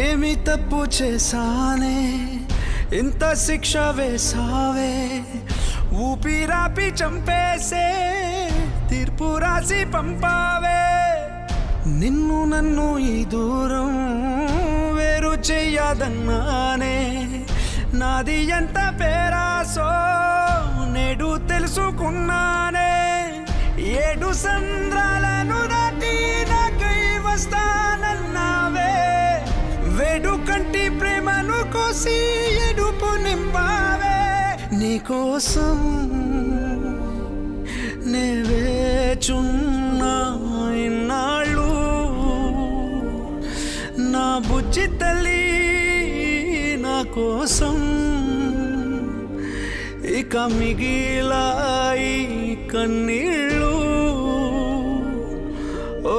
ఏమి తప్పు చేశానే ఇంత శిక్ష వేసావే ఊపిరాపి చంపేసే తీర్పు రాసి పంపావే నిన్ను నన్ను ఈ దూరం వేరు చెయ్యదన్నానే నాది ఎంత పేరాసో నేడు తెలుసుకున్నానే 7 సంద్రాలను దాటి నాకై వస్తానన్నావే వేడు కంటి ప్రేమను కోసి ఎడుపు నింపావే నీకోసం నే వేచున్నా ఇన్నాళ్ళు నా బుజ్జి తల్లి నా కోసం ఇక మిగిలాయి కన్నీళ్ళు ఓ